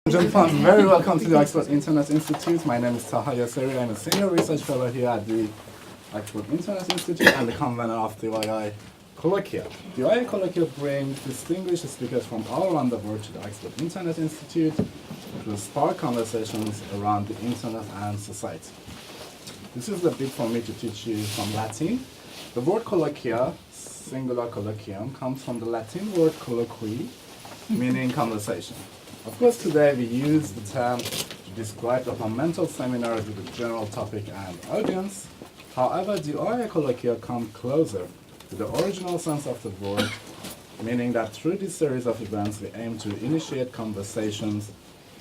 Gentlemen, very welcome to the Oxford Internet Institute. My name is Taha Yasseri. I'm a senior research fellow here at the Oxford Internet Institute and the convener of the OII Colloquia. The OII Colloquia brings distinguished speakers from all around the world to the Oxford Internet Institute to spark conversations around the internet and society. This is the bit for me to teach you some Latin. The word colloquia, singular colloquium, comes from the Latin word colloqui, meaning conversation. Of course, today we use the term to describe departmental seminars with a general topic and audience. However, the OII Colloquia come closer to the original sense of the word, meaning that through this series of events we aim to initiate conversations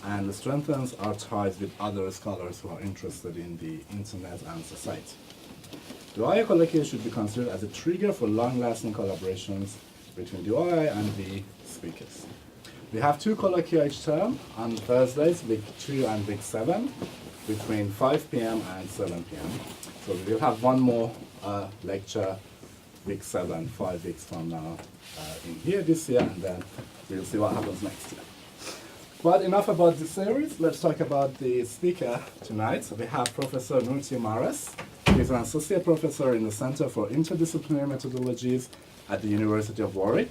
and strengthen our ties with other scholars who are interested in the internet and society. The OII Colloquia should be considered as a trigger for long-lasting collaborations between the OII and the speakers. We have two colloquia each term on Thursdays, week 2 and week 7, between 5 p.m. and 7 p.m. So we will have one more lecture, week 7, 5 weeks from now, in here this year, and then we'll see what happens next year. But enough about the series, let's talk about the speaker tonight. So we have Professor Noortje Marres. He's an associate professor in the Center for Interdisciplinary Methodologies at the University of Warwick.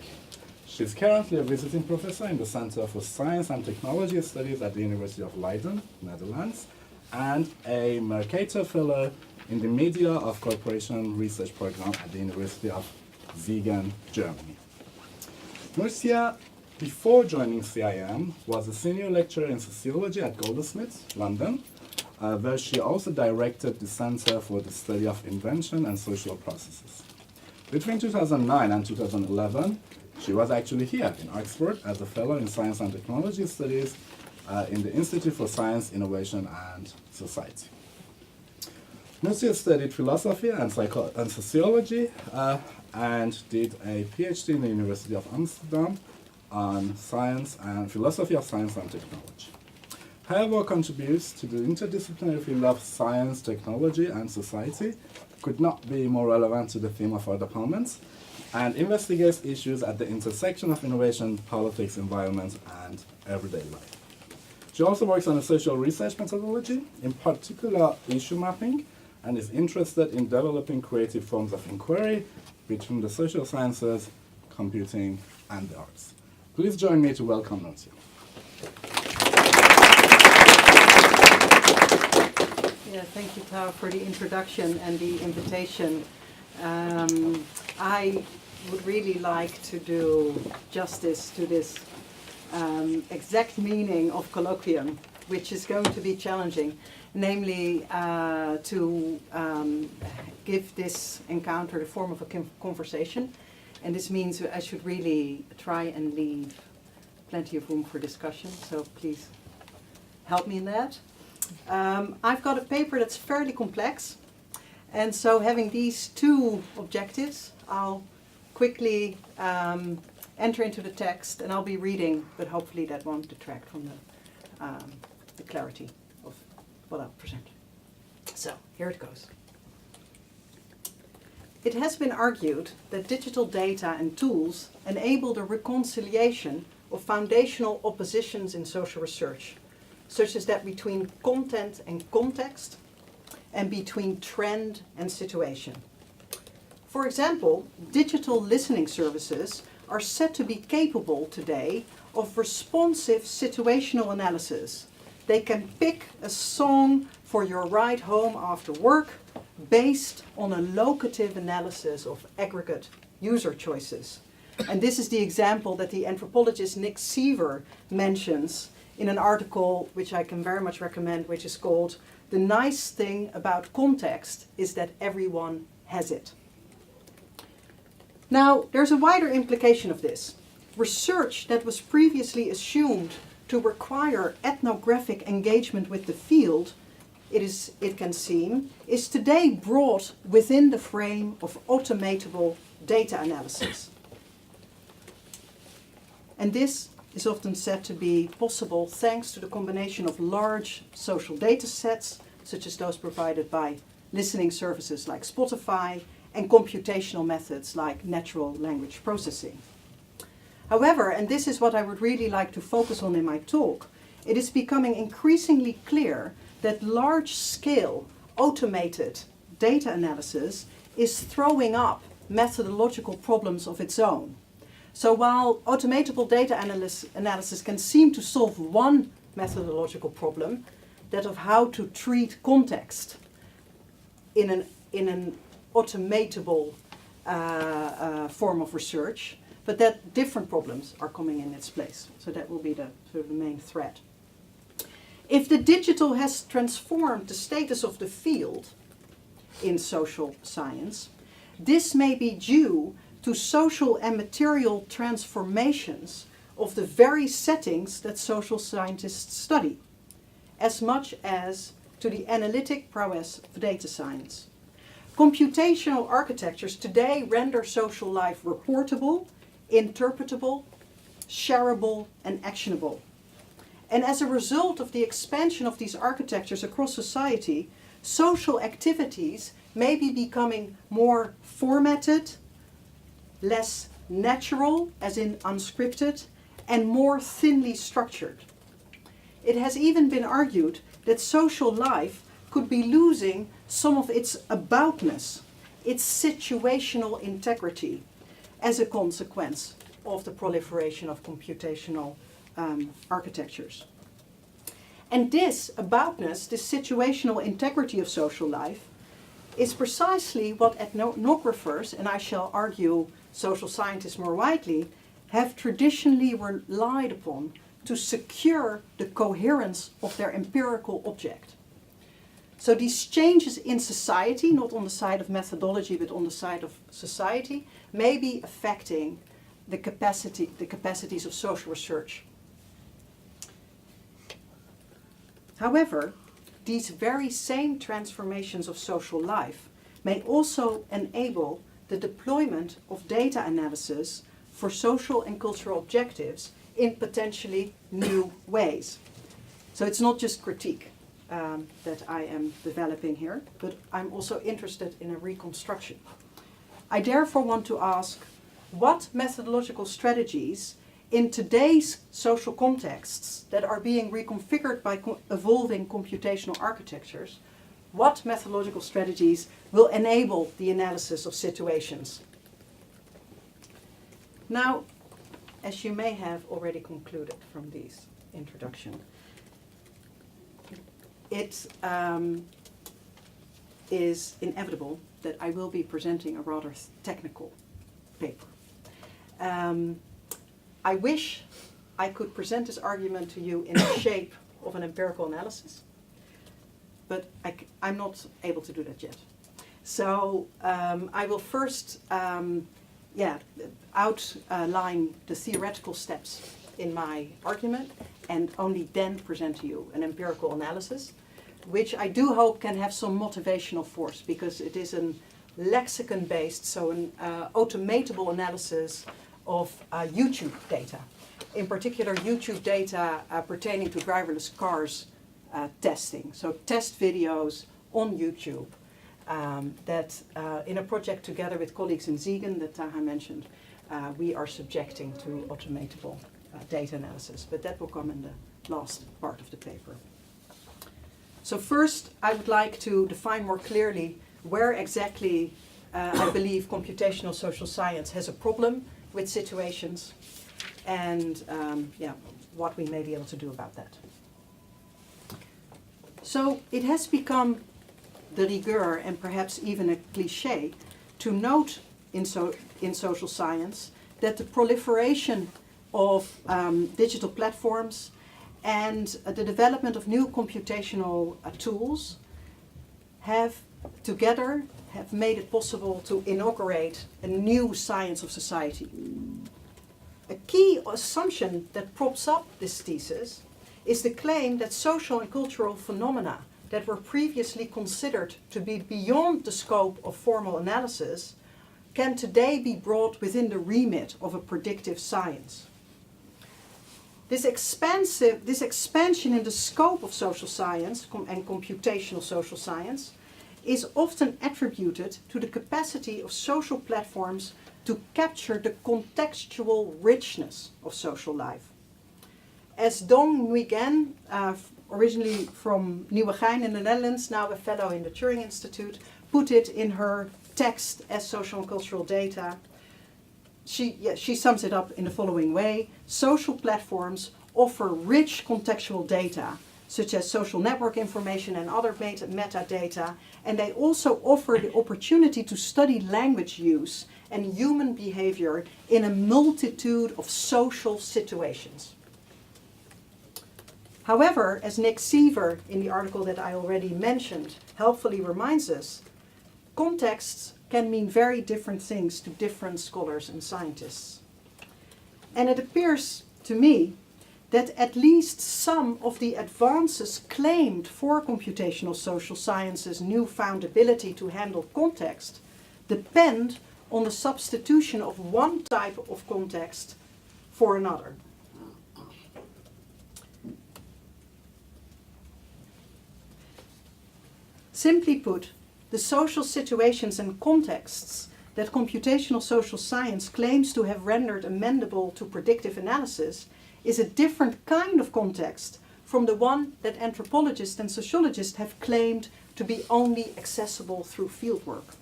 She's currently a visiting professor in the Center for Science and Technology Studies at the University of Leiden, Netherlands, and a Mercator Fellow in the Media of Corporation Research Program at the University of Siegen, Germany. Noortje, before joining CIM, was a senior lecturer in sociology at Goldsmiths, London, where she also directed the Center for the Study of Invention and Social Processes. Between 2009 and 2011, she was actually here in Oxford as a fellow in Science and Technology Studies in the Institute for Science, Innovation and Society. Noortje studied philosophy and sociology and did a PhD in the University of Amsterdam on science and philosophy of science and technology. Her work contributes to the interdisciplinary field of science, technology and society, could not be more relevant to the theme of our departments, and investigates issues at the intersection of innovation, politics, environment, and everyday life. She also works on a social research methodology, in particular issue mapping, and is interested in developing creative forms of inquiry between the social sciences, computing, and the arts. Please join me to welcome Noortje. Yeah, thank you, Tao, for the introduction and the invitation. I would really like to do justice to this exact meaning of colloquium, which is going to be challenging, namely to give this encounter the form of a conversation. And this means I should really try and leave plenty of room for discussion, so please help me in that. I've got a paper that's fairly complex, and so having these two objectives, I'll quickly enter into the text and I'll be reading, but hopefully that won't detract from the clarity of what I'll present. So, here it goes. It has been argued that digital data and tools enable the reconciliation of foundational oppositions in social research, such as that between content and context, and between trend and situation. For example, digital listening services are said to be capable today of responsive situational analysis. They can pick a song for your ride home after work based on a locative analysis of aggregate user choices. And this is the example that the anthropologist Nick Seaver mentions in an article which I can very much recommend, which is called "The Nice Thing About Context is That Everyone Has It." Now, there's a wider implication of this. Research that was previously assumed to require ethnographic engagement with the field, it can seem, is today brought within the frame of automatable data analysis. And this is often said to be possible thanks to the combination of large social data sets, such as those provided by listening services like Spotify, and computational methods like natural language processing. However, and this is what I would really like to focus on in my talk, it is becoming increasingly clear that large-scale automated data analysis is throwing up methodological problems of its own. So while automatable data analysis can seem to solve one methodological problem, that of how to treat context in an automatable form of research, but that different problems are coming in its place. So that will be the sort of the main thread. If the digital has transformed the status of the field in social science, this may be due to social and material transformations of the very settings that social scientists study, as much as to the analytic prowess of data science. Computational architectures today render social life reportable, interpretable, shareable, and actionable. And as a result of the expansion of these architectures across society, social activities may be becoming more formatted, less natural, as in unscripted, and more thinly structured. It has even been argued that social life could be losing some of its aboutness, its situational integrity, as a consequence of the proliferation of computational architectures. And this aboutness, this situational integrity of social life, is precisely what ethnographers, and I shall argue social scientists more widely, have traditionally relied upon to secure the coherence of their empirical object. So these changes in society, not on the side of methodology, but on the side of society, may be affecting the capacities of social research. However, these very same transformations of social life may also enable the deployment of data analysis for social and cultural objectives in potentially new ways. So it's not just critique that I am developing here, but I'm also interested in a reconstruction. I therefore want to ask, what methodological strategies in today's social contexts that are being reconfigured by evolving computational architectures, what methodological strategies will enable the analysis of situations? Now, as you may have already concluded from this introduction, it is inevitable that I will be presenting a rather technical paper. I wish I could present this argument to you in the shape of an empirical analysis, but I'm not able to do that yet. So I will first outline the theoretical steps in my argument and only then present to you an empirical analysis, which I do hope can have some motivational force, because it is a lexicon-based, so an automatable analysis of YouTube data. In particular, YouTube data pertaining to driverless cars testing. So test videos on YouTube that in a project together with colleagues in Siegen that Taha mentioned, we are subjecting to automatable data analysis. But that will come in the last part of the paper. So first, I would like to define more clearly where exactly I believe computational social science has a problem with situations, and what we may be able to do about that. So it has become de rigueur, and perhaps even a cliché, to note in social science that the proliferation of digital platforms and the development of new computational tools have made it possible to inaugurate a new science of society. A key assumption that props up this thesis is the claim that social and cultural phenomena that were previously considered to be beyond the scope of formal analysis can today be brought within the remit of a predictive science. This expansion in the scope of social science and computational social science is often attributed to the capacity of social platforms to capture the contextual richness of social life. as Dong Nguyen, originally from Nieuwegein in the Netherlands, now a fellow in the Turing Institute, put it in her text as social and cultural data. She sums it up in the following way. Social platforms offer rich contextual data, such as social network information and other metadata, and they also offer the opportunity to study language use and human behavior in a multitude of social situations. However, as Nick Seaver in the article that I already mentioned helpfully reminds us, contexts can mean very different things to different scholars and scientists. And it appears to me that at least some of the advances claimed for computational social science's newfound ability to handle context depend on the substitution of one type of context for another. Simply put, the social situations and contexts that computational social science claims to have rendered amendable to predictive analysis is a different kind of context from the one that anthropologists and sociologists have claimed to be only accessible through fieldwork.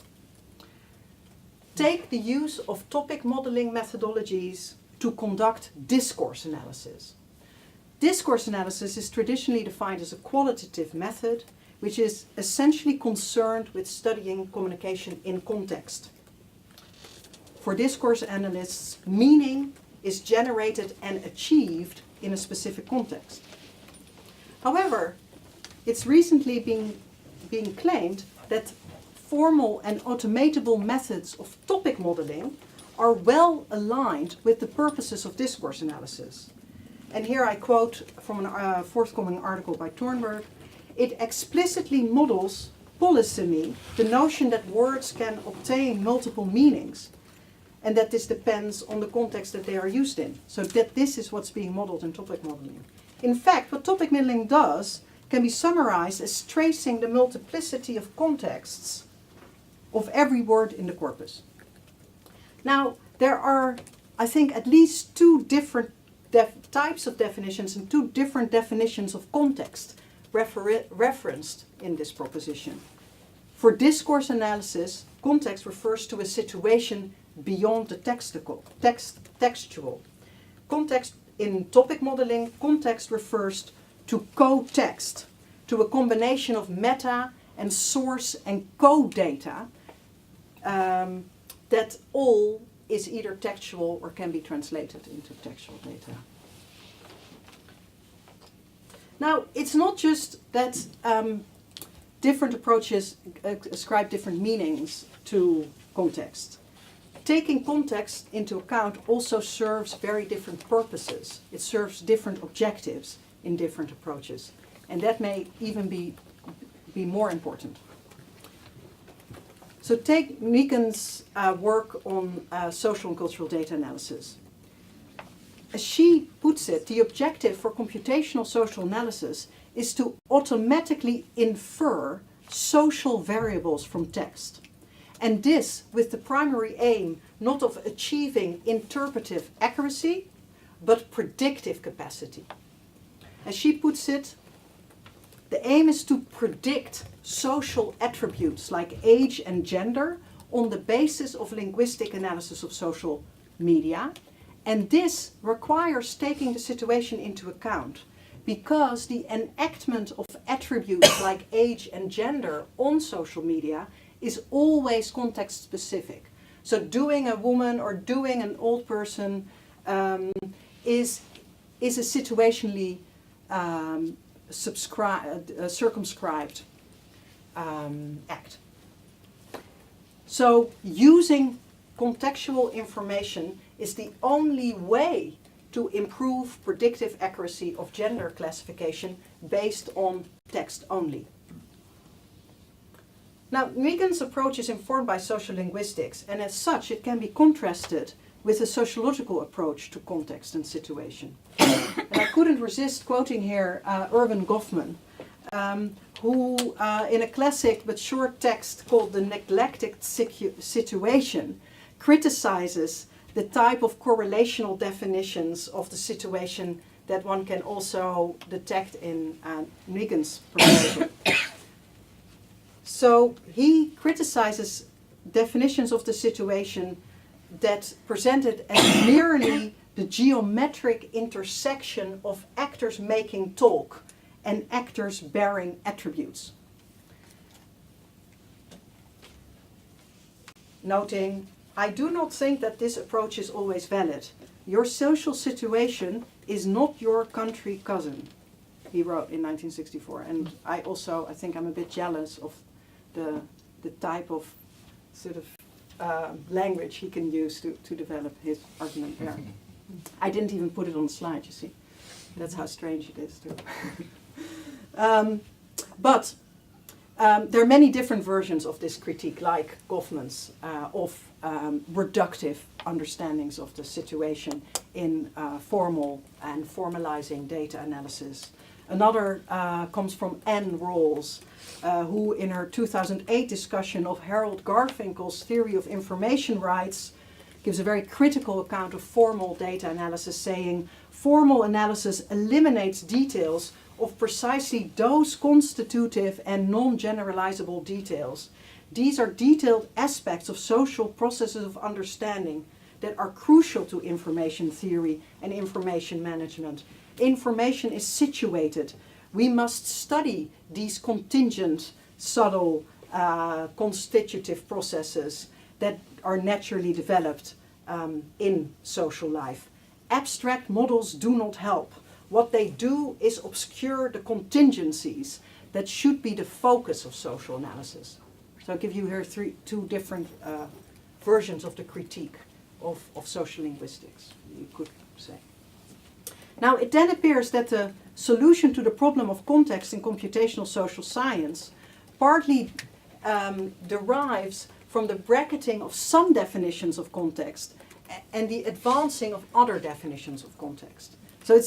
Take the use of topic modeling methodologies to conduct discourse analysis. Discourse analysis is traditionally defined as a qualitative method, which is essentially concerned with studying communication in context. For discourse analysts, meaning is generated and achieved in a specific context. However, it's recently being claimed that formal and automatable methods of topic modeling are well aligned with the purposes of discourse analysis. And here I quote from a forthcoming article by Thornburg. It explicitly models polysemy, the notion that words can obtain multiple meanings, and that this depends on the context that they are used in. So that this is what's being modeled in topic modeling. In fact, what topic modeling does can be summarized as tracing the multiplicity of contexts of every word in the corpus. Now, there are, I think, at least two different types of definitions and two different definitions of context referenced in this proposition. For discourse analysis, context refers to a situation beyond the textual. Context in topic modeling, context refers to co-text, to a combination of meta and source and co-data that all is either textual or can be translated into textual data. Now, it's not just that different approaches ascribe different meanings to context. Taking context into account also serves very different purposes. It serves different objectives in different approaches. And that may even be more important. So take Meeken's work on social and cultural data analysis. As she puts it, the objective for computational social analysis is to automatically infer social variables from text. And this with the primary aim not of achieving interpretive accuracy, but predictive capacity. As she puts it, the aim is to predict social attributes like age and gender on the basis of linguistic analysis of social media. And this requires taking the situation into account because the enactment of attributes like age and gender on social media is always context specific. So doing a woman or doing an old person is a situationally circumscribed act. So using contextual information is the only way to improve predictive accuracy of gender classification based on text only. Now, Meeken's approach is informed by social linguistics, and as such it can be contrasted with a sociological approach to context and situation. And I couldn't resist quoting here Erwin Goffman, who in a classic but short text called The Neglected Situation criticizes the type of correlational definitions of the situation that one can also detect in Niggen's proposal. So he criticizes definitions of the situation that presented as merely the geometric intersection of actors making talk and actors bearing attributes. Noting, I do not think that this approach is always valid. Your social situation is not your country cousin, he wrote in 1964. And I think I'm a bit jealous of the type of sort of language he can use to develop his argument there. I didn't even put it on the slide, you see. That's how strange it is too. But there are many different versions of this critique, like Goffman's, of reductive understandings of the situation in formal and formalizing data analysis. Another comes from Anne Rawls, who in her 2008 discussion of Harold Garfinkel's theory of information rights gives a very critical account of formal data analysis, saying, formal analysis eliminates details of precisely those constitutive and non-generalizable details. These are detailed aspects of social processes of understanding that are crucial to information theory and information management. Information is situated. We must study these contingent, subtle, constitutive processes that are naturally developed in social life. Abstract models do not help. What they do is obscure the contingencies that should be the focus of social analysis. So I'll give you here two different versions of the critique of social linguistics, you could say. Now, it then appears that the solution to the problem of context in computational social science partly derives from the bracketing of some definitions of context and the advancing of other definitions of context. So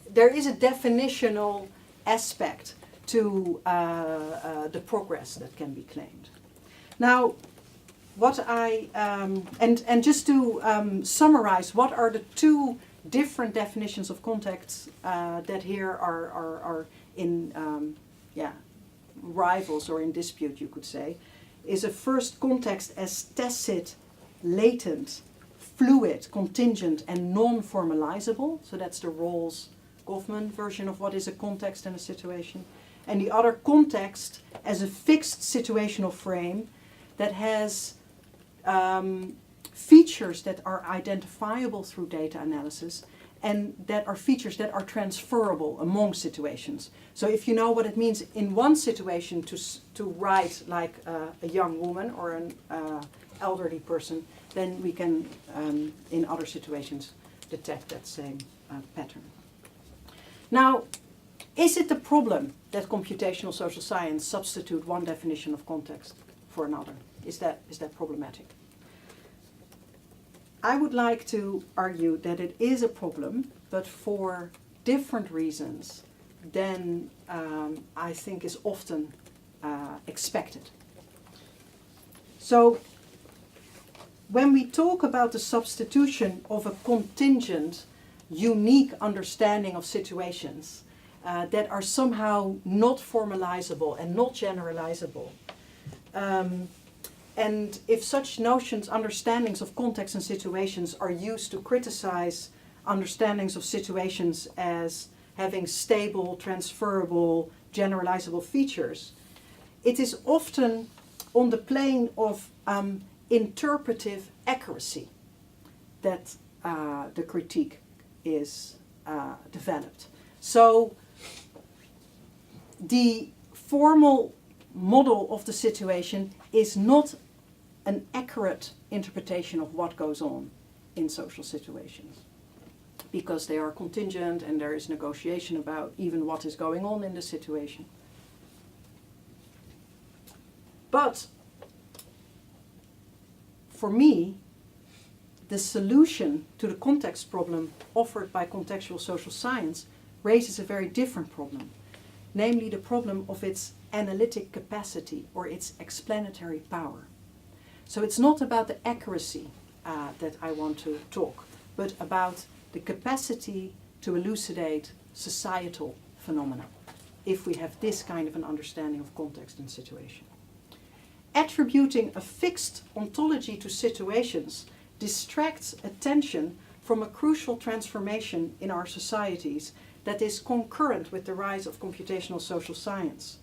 there is a definitional aspect to the progress that can be claimed. Now, just to summarize, what are the two different definitions of context that here are in rivals or in dispute, you could say, is a first context as tacit, latent, fluid, contingent, and non-formalizable. So that's the Rawls-Goffman version of what is a context and a situation. And the other context as a fixed situational frame that has features that are identifiable through data analysis and that are features that are transferable among situations. So if you know what it means in one situation to write like a young woman or an elderly person, then we can, in other situations, detect that same pattern. Now, is it the problem that computational social science substitute one definition of context for another? Is that problematic? I would like to argue that it is a problem, but for different reasons than I think is often expected. So, when we talk about the substitution of a contingent, unique understanding of situations that are somehow not formalizable and not generalizable, and if such notions, understandings of context and situations are used to criticize understandings of situations as having stable, transferable, generalizable features, it is often on the plane of interpretive accuracy that the critique is developed. So the formal model of the situation is not an accurate interpretation of what goes on in social situations, because they are contingent and there is negotiation about even what is going on in the situation. But for me, the solution to the context problem offered by contextual social science raises a very different problem, namely the problem of its analytic capacity or its explanatory power. So it's not about the accuracy that I want to talk, but about the capacity to elucidate societal phenomena if we have this kind of an understanding of context and situation. Attributing a fixed ontology to situations distracts attention from a crucial transformation in our societies that is concurrent with the rise of computational social science,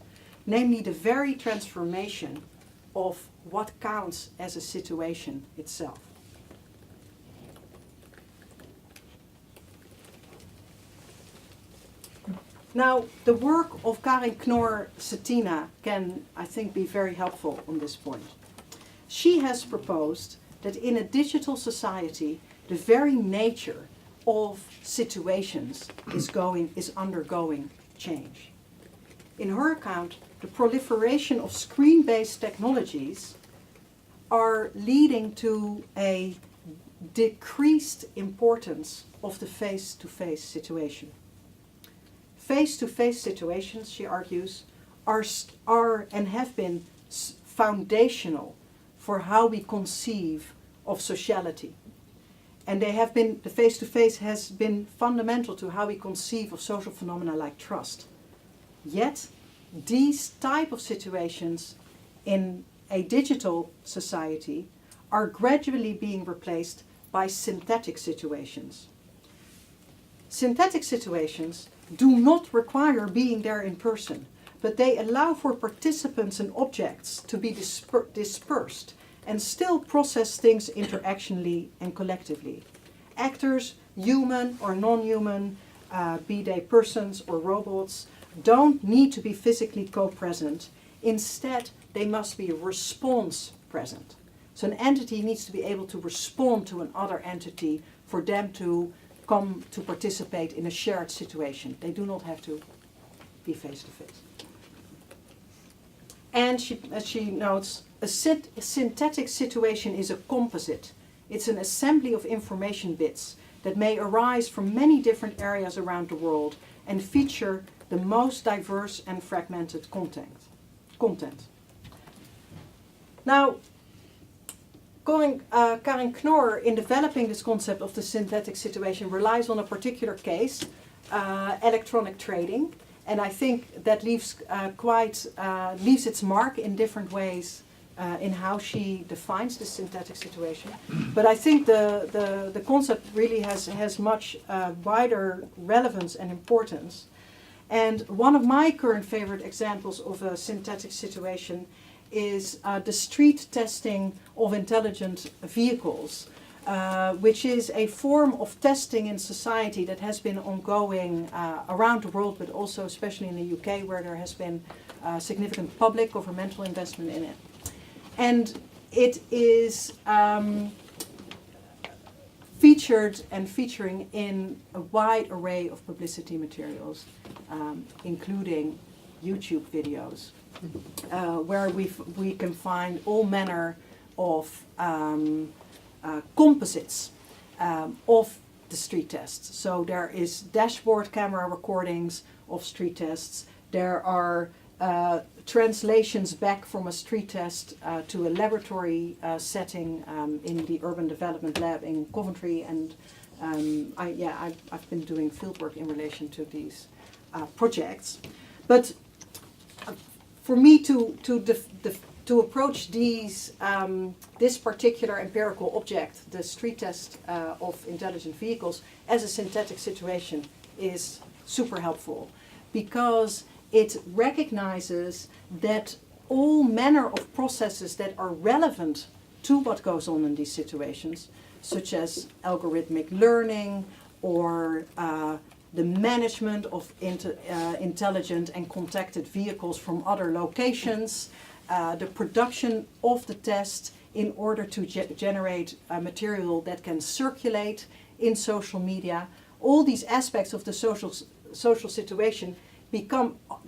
namely the very transformation of what counts as a situation itself. Now, the work of Karin Knorr-Cetina can, I think, be very helpful on this point. She has proposed that in a digital society, the very nature of situations is undergoing change. In her account, the proliferation of screen-based technologies are leading to a decreased importance of the face-to-face situation. Face-to-face situations, she argues, are and have been foundational for how we conceive of sociality. And the face-to-face has been fundamental to how we conceive of social phenomena like trust. Yet, these type of situations in a digital society are gradually being replaced by synthetic situations. Synthetic situations do not require being there in person, but they allow for participants and objects to be dispersed and still process things interactionally and collectively. Actors, human or non-human, be they persons or robots, don't need to be physically co-present. Instead, they must be response present. So an entity needs to be able to respond to another entity for them to come to participate in a shared situation. They do not have to be face-to-face. And as she notes, a synthetic situation is a composite. It's an assembly of information bits that may arise from many different areas around the world and feature the most diverse and fragmented content. Now, Karin Knorr, in developing this concept of the synthetic situation, relies on a particular case, electronic trading, and I think that leaves its mark in different ways in how she defines the synthetic situation. But I think the concept really has much wider relevance and importance. And one of my current favorite examples of a synthetic situation is the street testing of intelligent vehicles, which is a form of testing in society that has been ongoing around the world, but also especially in the UK, where there has been significant public governmental investment in it. And it is featured and featuring in a wide array of publicity materials, including YouTube videos, where we can find all manner of composites of the street tests. So there is dashboard camera recordings of street tests. There are translations back from a street test to a laboratory setting in the Urban Development Lab in Coventry, and I've been doing fieldwork in relation to these projects. But for me to approach this particular empirical object, the street test of intelligent vehicles, as a synthetic situation is super helpful, because it recognizes that all manner of processes that are relevant to what goes on in these situations, such as algorithmic learning or the management of intelligent and contacted vehicles from other locations, the production of the test in order to generate material that can circulate in social media. All these aspects of the social situation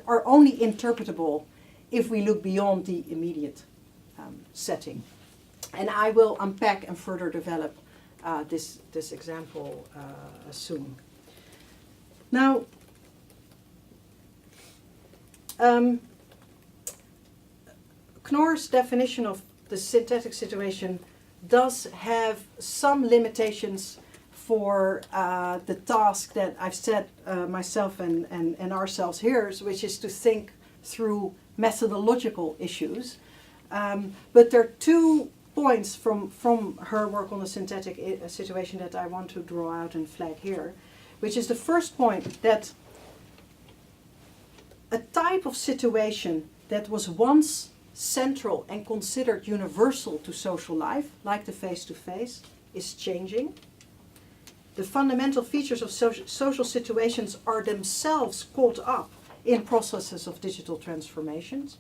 are only interpretable if we look beyond the immediate setting. And I will unpack and further develop this example soon. Now, Knorr's definition of the synthetic situation does have some limitations for the task that I've set myself and ourselves here, which is to think through methodological issues. But there are 2 points from her work on the synthetic situation that I want to draw out and flag here, which is the first point, that a type of situation that was once central and considered universal to social life, like the face-to-face, is changing. The fundamental features of social situations are themselves caught up in processes of digital transformations.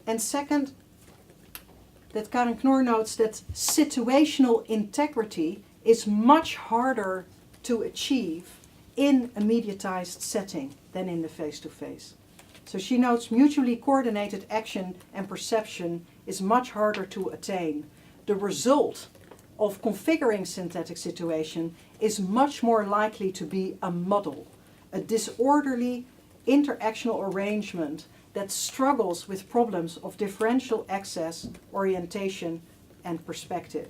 And second, that Karen Knorr notes that situational integrity is much harder to achieve in a mediatized setting than in the face-to-face. So she notes mutually coordinated action and perception is much harder to attain. The result of configuring synthetic situation is much more likely to be a muddle, a disorderly interactional arrangement that struggles with problems of differential access, orientation, and perspective.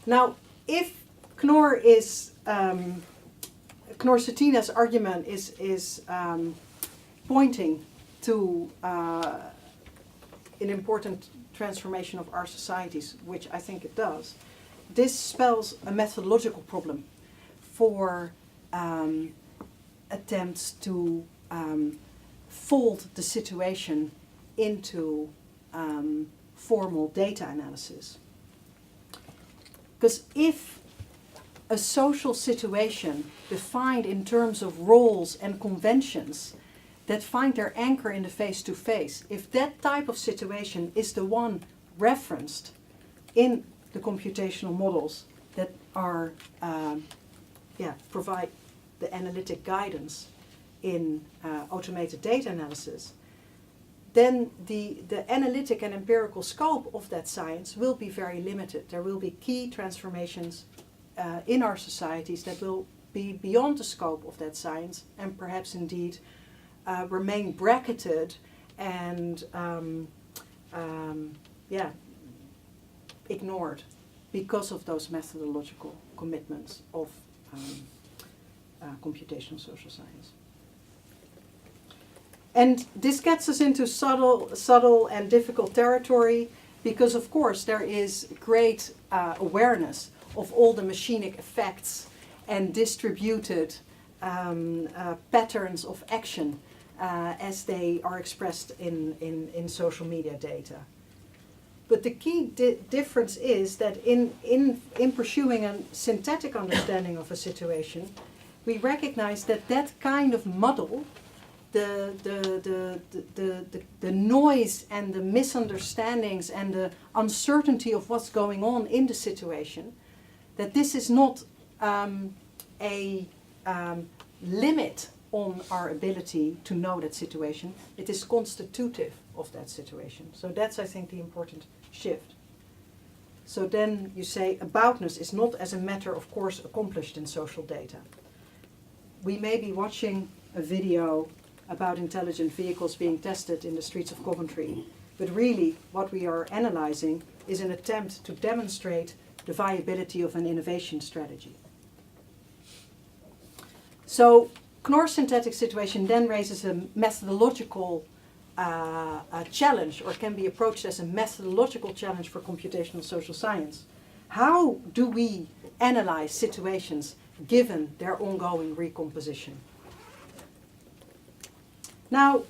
Now, if Knorr-Cettina's argument is pointing to an important transformation of our societies, which I think it does, this spells a methodological problem for attempts to fold the situation into formal data analysis. Because if a social situation defined in terms of roles and conventions that find their anchor in the face-to-face, if that type of situation is the one referenced in the computational models that are provide the analytic guidance in automated data analysis, then the analytic and empirical scope of that science will be very limited. There will be key transformations in our societies that will be beyond the scope of that science and perhaps indeed remain bracketed and ignored because of those methodological commitments of computational social science. And this gets us into subtle and difficult territory because, of course, there is great awareness of all the machinic effects and distributed patterns of action as they are expressed in social media data. But the key difference is that in pursuing a synthetic understanding of a situation, we recognize that that kind of muddle, the noise and the misunderstandings and the uncertainty of what's going on in the situation, that this is not a limit on our ability to know that situation. It is constitutive of that situation. So that's, I think, the important shift. So then you say aboutness is not as a matter of course accomplished in social data. We may be watching a video about intelligent vehicles being tested in the streets of Coventry, but really what we are analyzing is an attempt to demonstrate the viability of an innovation strategy. So Knorr's synthetic situation then raises a methodological challenge, or can be approached as a methodological challenge for computational social science. How do we analyze situations given their ongoing recomposition? Now,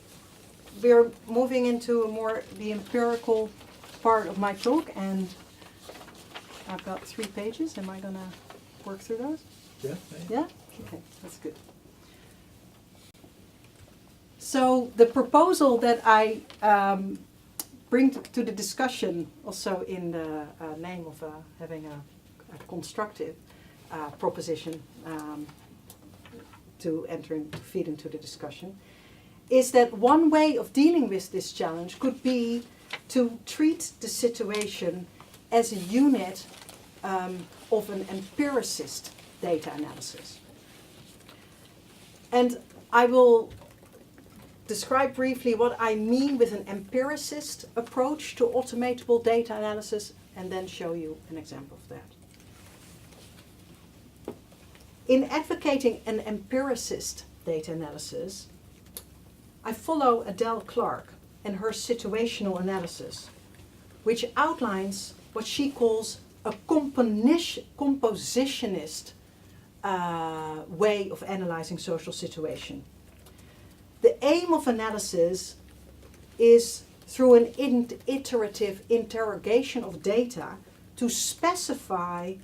we're moving into the empirical part of my talk, and I've got 3 pages. Am I going to work through those? Yeah. Yeah? Okay, that's good. So the proposal that I bring to the discussion, also in the name of having a constructive proposition to feed into the discussion, is that one way of dealing with this challenge could be to treat the situation as a unit of an empiricist data analysis. And I will describe briefly what I mean with an empiricist approach to automatable data analysis, and then show you an example of that. In advocating an empiricist data analysis, I follow Adele Clark and her situational analysis, which outlines what she calls a compositionist way of analyzing social situation. The aim of analysis is, through an iterative interrogation of data, to specify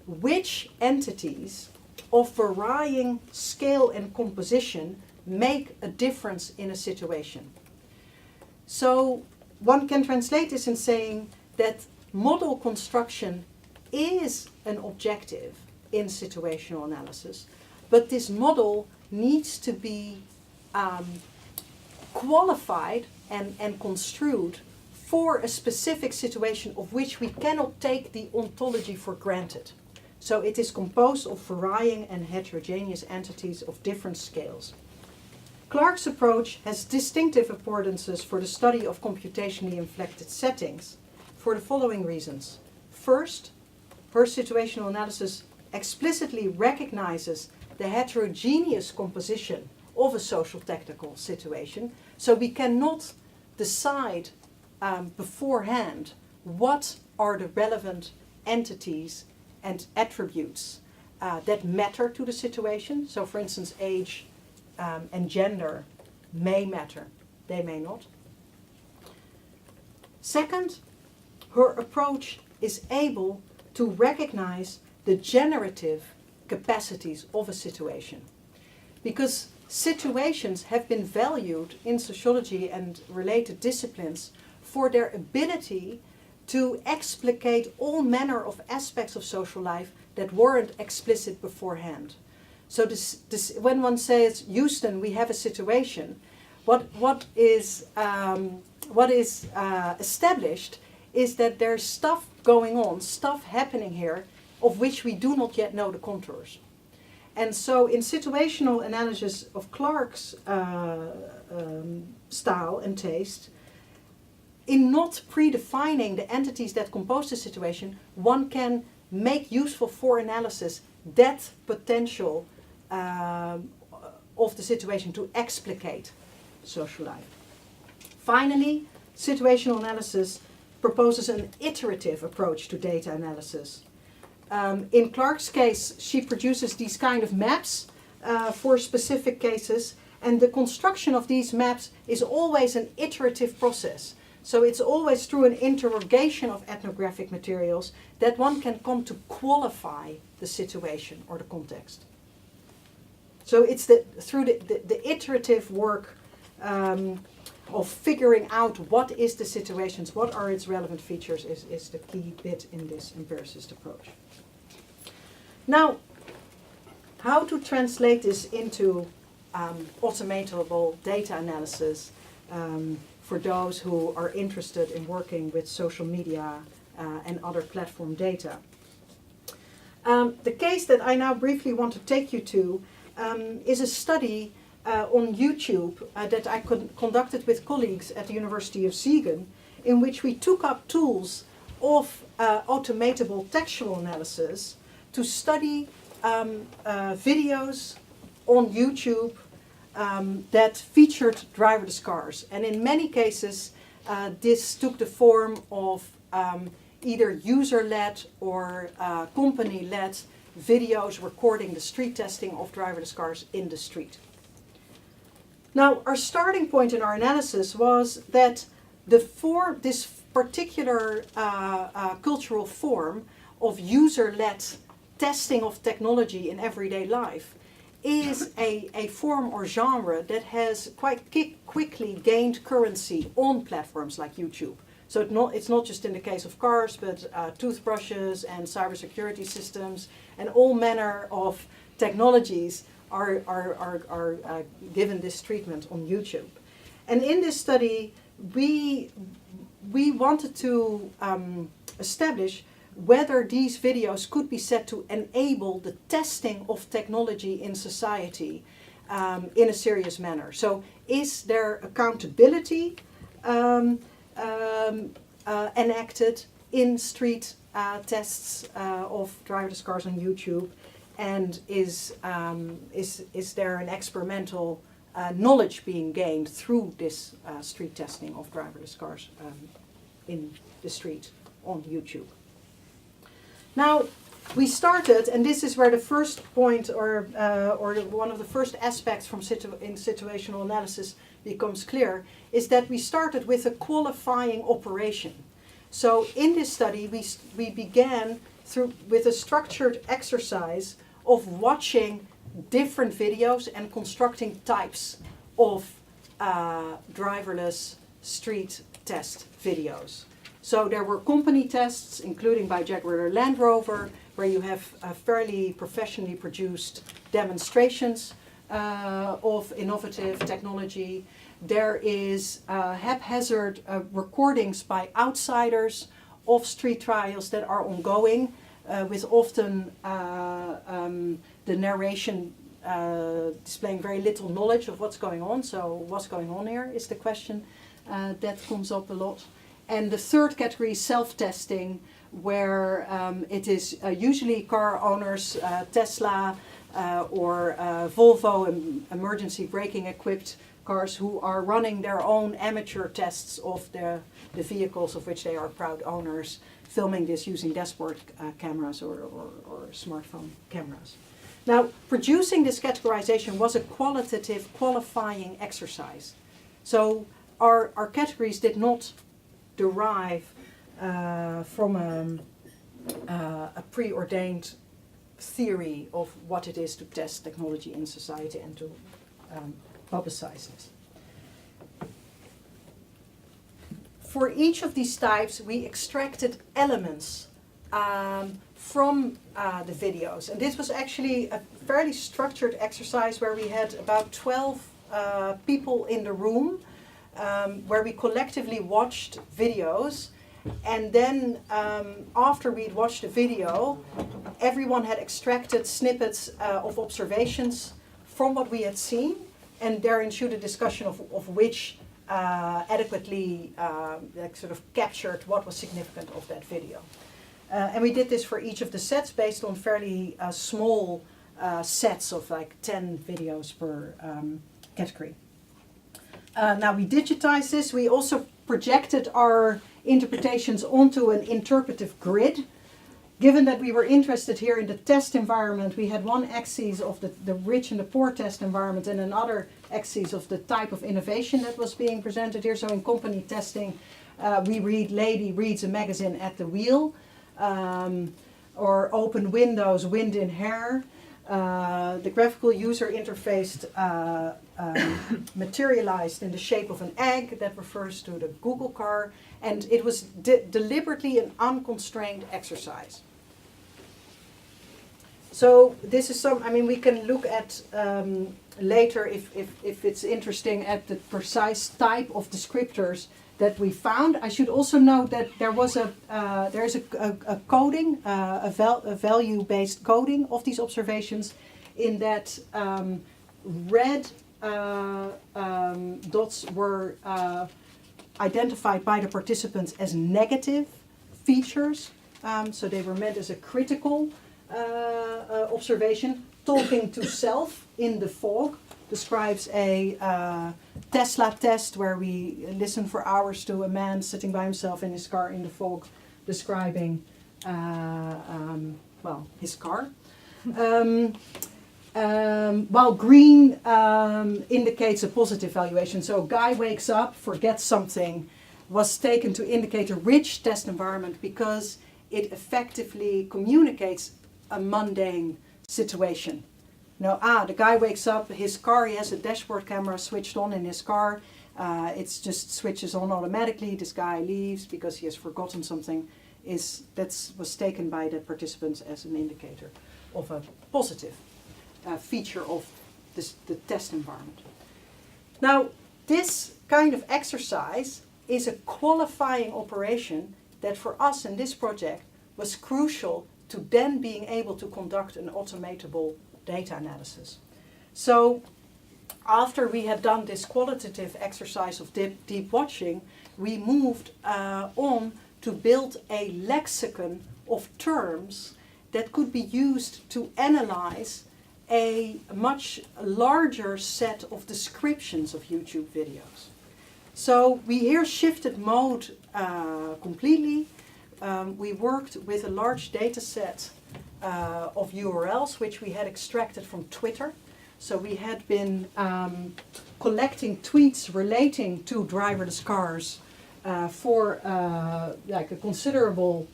which entities of varying scale and composition make a difference in a situation. So one can translate this in saying that model construction is an objective in situational analysis, but this model needs to be qualified and construed for a specific situation of which we cannot take the ontology for granted. So it is composed of varying and heterogeneous entities of different scales. Clark's approach has distinctive importances for the study of computationally inflected settings for the following reasons. First, her situational analysis explicitly recognizes the heterogeneous composition of a social technical situation, so we cannot decide beforehand what are the relevant entities and attributes that matter to the situation. So for instance, age and gender may matter, they may not. Second, her approach is able to recognize the generative capacities of a situation, because situations have been valued in sociology and related disciplines for their ability to explicate all manner of aspects of social life that weren't explicit beforehand. So when one says, Houston, we have a situation, what is established is that there's stuff going on, stuff happening here, of which we do not yet know the contours. And so in situational analysis of Clark's style and taste, in not predefining the entities that compose the situation, one can make useful for analysis that potential of the situation to explicate social life. Finally, situational analysis proposes an iterative approach to data analysis. In Clark's case, she produces these kind of maps for specific cases, and the construction of these maps is always an iterative process. So it's always through an interrogation of ethnographic materials that one can come to qualify the situation or the context. So it's through the iterative work of figuring out what is the situations, what are its relevant features is the key bit in this empiricist approach. Now, how to translate this into automatable data analysis for those who are interested in working with social media and other platform data. The case that I now briefly want to take you to is a study on YouTube that I conducted with colleagues at the University of Siegen, in which we took up tools of automatable textual analysis to study videos on YouTube that featured driverless cars. And in many cases, this took the form of either user-led or company-led videos recording the street testing of driverless cars in the street. Now, our starting point in our analysis was that this particular cultural form of user-led testing of technology in everyday life is a form or genre that has quite quickly gained currency on platforms like YouTube. So it's not just in the case of cars, but toothbrushes and cybersecurity systems and all manner of technologies are given this treatment on YouTube. And in this study, we wanted to establish whether these videos could be said to enable the testing of technology in society in a serious manner. So is there accountability enacted in street tests of driverless cars on YouTube? And is there an experimental knowledge being gained through this street testing of driverless cars in the street on YouTube? Now, we started, and this is where the first point, or one of the first aspects from in situational analysis becomes clear, is that we started with a qualifying operation. So in this study, we began with a structured exercise of watching different videos and constructing types of driverless street test videos. So there were company tests, including by Jaguar Land Rover, where you have fairly professionally produced demonstrations of innovative technology. There is haphazard recordings by outsiders of street trials that are ongoing, with often the narration displaying very little knowledge of what's going on. So what's going on here is the question that comes up a lot. And the third category is self-testing, where it is usually car owners, Tesla or Volvo emergency braking equipped cars, who are running their own amateur tests of the vehicles of which they are proud owners, filming this using dashboard cameras or smartphone cameras. Now, producing this categorization was a qualitative qualifying exercise. So our categories did not derive from a preordained theory of what it is to test technology in society and to publicize this. For each of these types, we extracted elements from the videos. And this was actually a fairly structured exercise where we had about 12 people in the room, where we collectively watched videos. And then after we'd watched the video, everyone had extracted snippets of observations from what we had seen, and there ensued a discussion of which adequately sort of captured what was significant of that video. And we did this for each of the sets based on fairly small sets of like 10 videos per category. Now we digitized this. We also projected our interpretations onto an interpretive grid. Given that we were interested here in the test environment, we had one axis of the rich and the poor test environment and another axis of the type of innovation that was being presented here. So in company testing, we read Lady reads a magazine at the wheel, or open windows, wind in hair. The graphical user interface materialized in the shape of an egg that refers to the Google car, and it was deliberately an unconstrained exercise. So this is we can look at later if it's interesting at the precise type of descriptors that we found. I should also note that there is a coding, a value-based coding of these observations, in that red dots were identified by the participants as negative features. So they were meant as a critical observation. Talking to self in the fog describes a Tesla test where we listen for hours to a man sitting by himself in his car in the fog describing his car. While green indicates a positive valuation. So a guy wakes up, forgets something, was taken to indicate a rich test environment because it effectively communicates a mundane situation. The guy wakes up, he has a dashboard camera switched on in his car. It just switches on automatically. This guy leaves because he has forgotten something. That was taken by the participants as an indicator of a positive feature of the test environment. Now, this kind of exercise is a qualifying operation that for us in this project was crucial to then being able to conduct an automatable data analysis. So after we had done this qualitative exercise of deep watching, we moved on to build a lexicon of terms that could be used to analyze a much larger set of descriptions of YouTube videos. So we here shifted mode completely. We worked with a large data set of URLs which we had extracted from Twitter. So we had been collecting tweets relating to driverless cars for like a considerable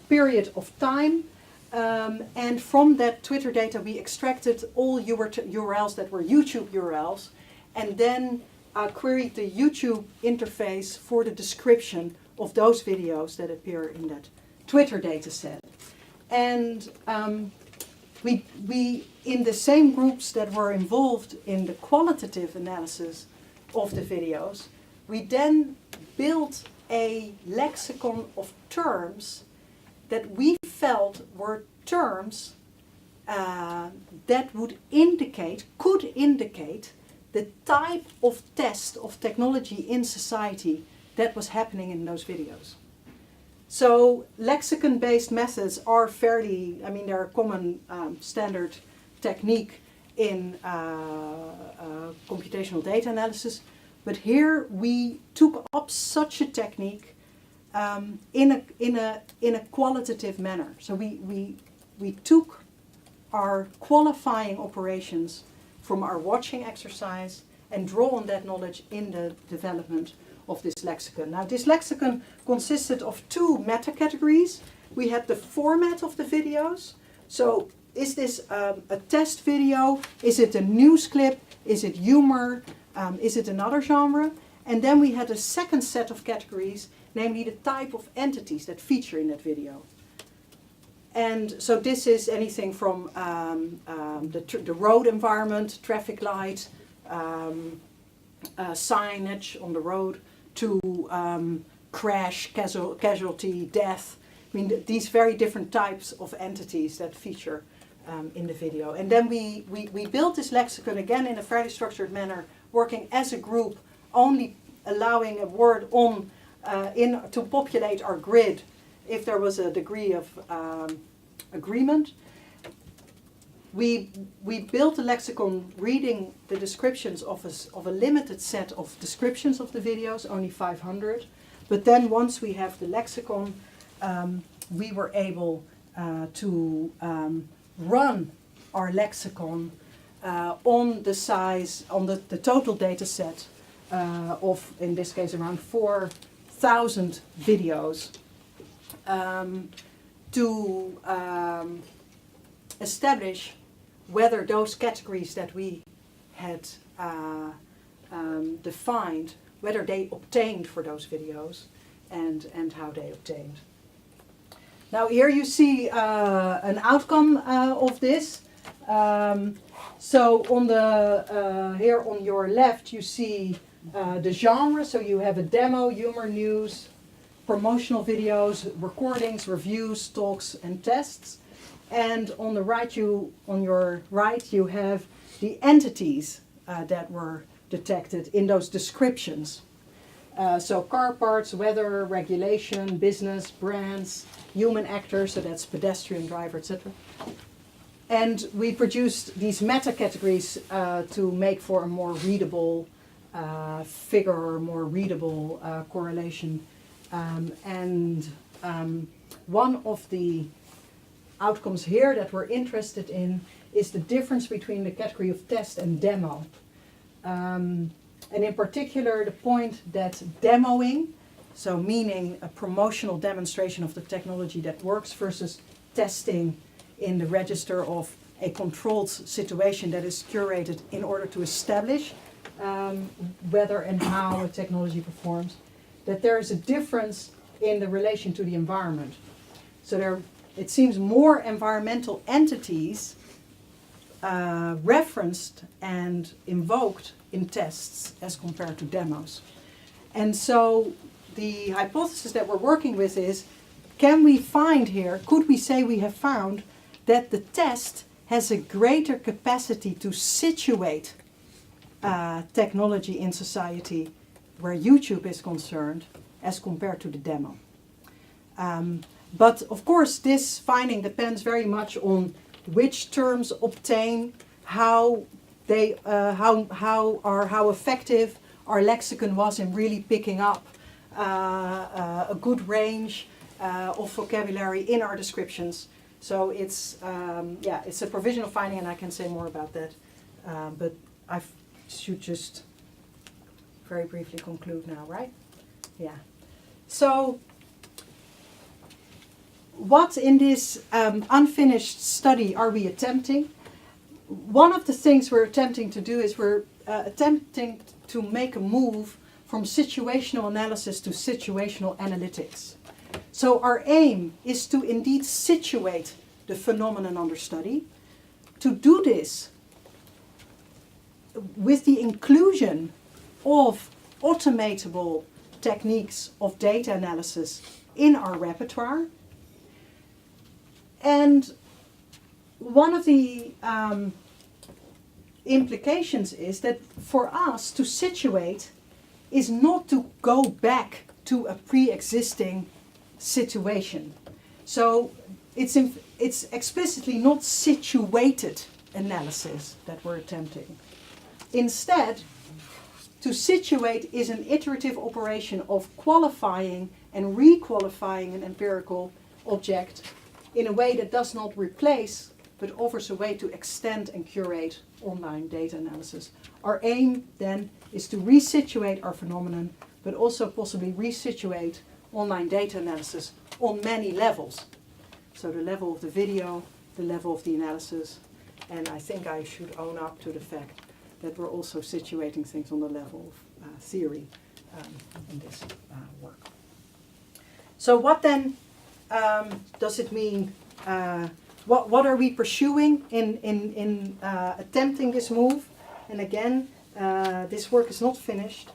period of time. And from that Twitter data, we extracted all URLs that were YouTube URLs, and then queried the YouTube interface for the description of those videos that appear in that Twitter data set. And we, in the same groups that were involved in the qualitative analysis of the videos, we then built a lexicon of terms that we felt were terms that would could indicate the type of test of technology in society that was happening in those videos. So lexicon-based methods are fairly, I mean, they're a common standard technique in computational data analysis, but here we took up such a technique in a qualitative manner. So we took our qualifying operations from our watching exercise and draw on that knowledge in the development of this lexicon. Now, this lexicon consisted of two meta-categories. We had the format of the videos. So is this a test video? Is it a news clip? Is it humor? Is it another genre? And then we had a second set of categories, namely the type of entities that feature in that video. And so this is anything from the road environment, traffic light, signage on the road, to crash, casualty, death. I mean, these very different types of entities that feature in the video. And then we built this lexicon again in a fairly structured manner, working as a group, only allowing a word on to populate our grid if there was a degree of agreement. We built a lexicon reading the descriptions of a limited set of descriptions of the videos, only 500. But then once we have the lexicon, we were able to run our lexicon on the size, on the total data set of, in this case, around 4,000 videos to establish whether those categories that we had defined, whether they obtained for those videos and how they obtained. Now here you see an outcome of this. So on the here on your left you see the genre. So you have a demo, humor, news, promotional videos, recordings, reviews, talks, and tests. And on the right, on your right, you have the entities that were detected in those descriptions. So car parts, weather, regulation, business, brands, human actors, so that's pedestrian, driver, etc. And we produced these meta-categories to make for a more readable figure, or more readable correlation. One of the outcomes here that we're interested in is the difference between the category of test and demo. And in particular, the point that demoing, so meaning a promotional demonstration of the technology that works, versus testing in the register of a controlled situation that is curated in order to establish whether and how a technology performs, that there is a difference in the relation to the environment. So it seems more environmental entities referenced and invoked in tests as compared to demos. And so the hypothesis that we're working with is, can we find here, could we say we have found that the test has a greater capacity to situate technology in society where YouTube is concerned as compared to the demo. But of course this finding depends very much on which terms obtain, how effective our lexicon was in really picking up a good range of vocabulary in our descriptions. So it's a provisional finding, and I can say more about that. But I should just very briefly conclude now, right? Yeah. So what in this unfinished study are we attempting? One of the things we're attempting to do is we're attempting to make a move from situational analysis to situational analytics. So our aim is to indeed situate the phenomenon under study. To do this with the inclusion of automatable techniques of data analysis in our repertoire. And one of the implications is that for us to situate is not to go back to a pre-existing situation. So it's explicitly not situated analysis that we're attempting. Instead, to situate is an iterative operation of qualifying and requalifying an empirical object in a way that does not replace, but offers a way to extend and curate online data analysis. Our aim then is to resituate our phenomenon, but also possibly resituate online data analysis on many levels. So the level of the video, the level of the analysis, and I think I should own up to the fact that we're also situating things on the level of theory in this work. So what then does it mean? What are we pursuing in attempting this move? And again, this work is not finished.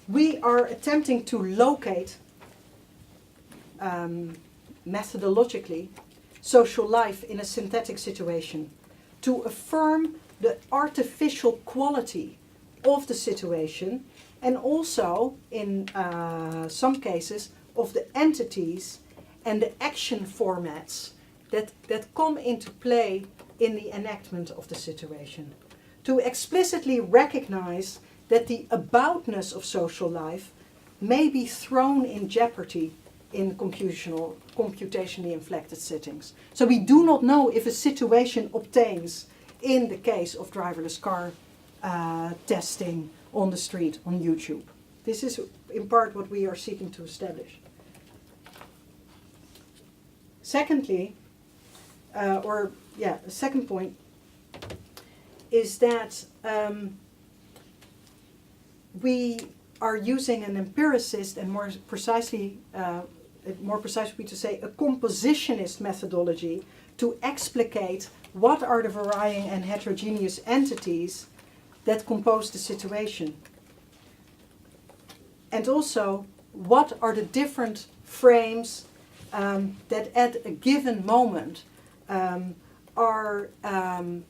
We are attempting to locate methodologically social life in a synthetic situation, to affirm the artificial quality of the situation, and also in some cases of the entities and the action formats that come into play in the enactment of the situation. To explicitly recognize that the aboutness of social life may be thrown in jeopardy in computationally inflected settings. So we do not know if a situation obtains in the case of driverless car testing on the street on YouTube. This is in part what we are seeking to establish. Secondly, the second point is that we are using an empiricist, and more precisely to say a compositionist methodology to explicate what are the varying and heterogeneous entities that compose the situation. And also, what are the different frames that at a given moment are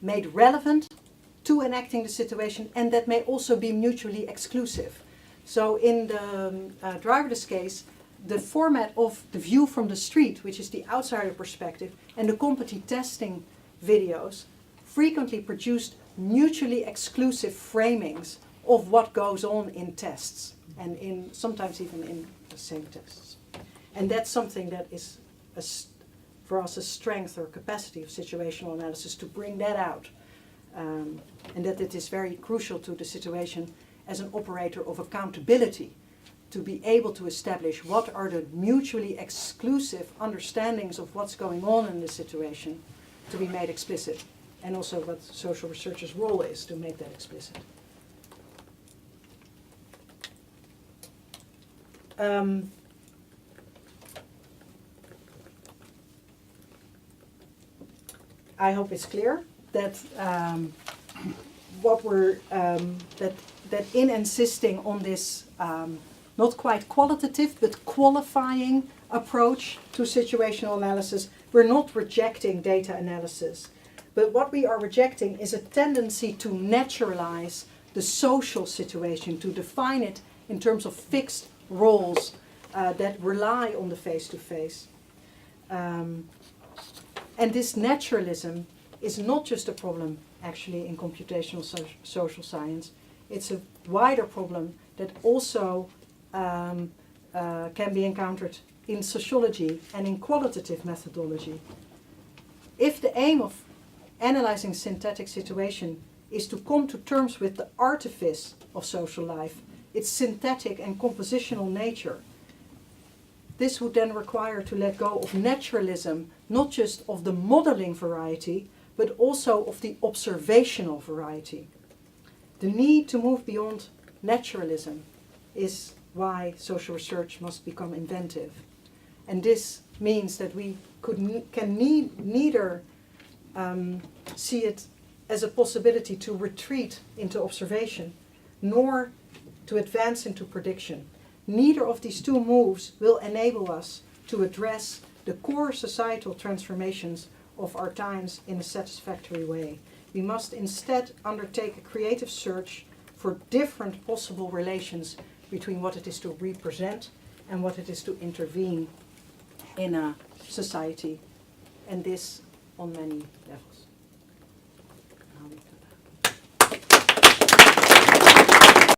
made relevant to enacting the situation, and that may also be mutually exclusive. So in the driverless case, the format of the view from the street, which is the outsider perspective, and the competency testing videos frequently produced mutually exclusive framings of what goes on in tests, and sometimes even in the same tests. And that's something that is, for us, a strength or capacity of situational analysis to bring that out. And that it is very crucial to the situation as an operator of accountability, to be able to establish what are the mutually exclusive understandings of what's going on in the situation to be made explicit, and also what social researchers' role is to make that explicit. I hope it's clear that what we're that in insisting on this not quite qualitative but qualifying approach to situational analysis, we're not rejecting data analysis, But what we are rejecting is a tendency to naturalize the social situation, to define it in terms of fixed roles that rely on the face-to-face. And this naturalism is not just a problem actually in computational social science. It's a wider problem that also can be encountered in sociology and in qualitative methodology. If the aim of analyzing synthetic situation is to come to terms with the artifice of social life, its synthetic and compositional nature, this would then require to let go of naturalism, not just of the modeling variety, but also of the observational variety. The need to move beyond naturalism is why social research must become inventive. And this means that we can neither see it as a possibility to retreat into observation, nor to advance into prediction. Neither of these two moves will enable us to address the core societal transformations of our times in a satisfactory way. We must instead undertake a creative search for different possible relations between what it is to represent and what it is to intervene in a society, and this on many levels.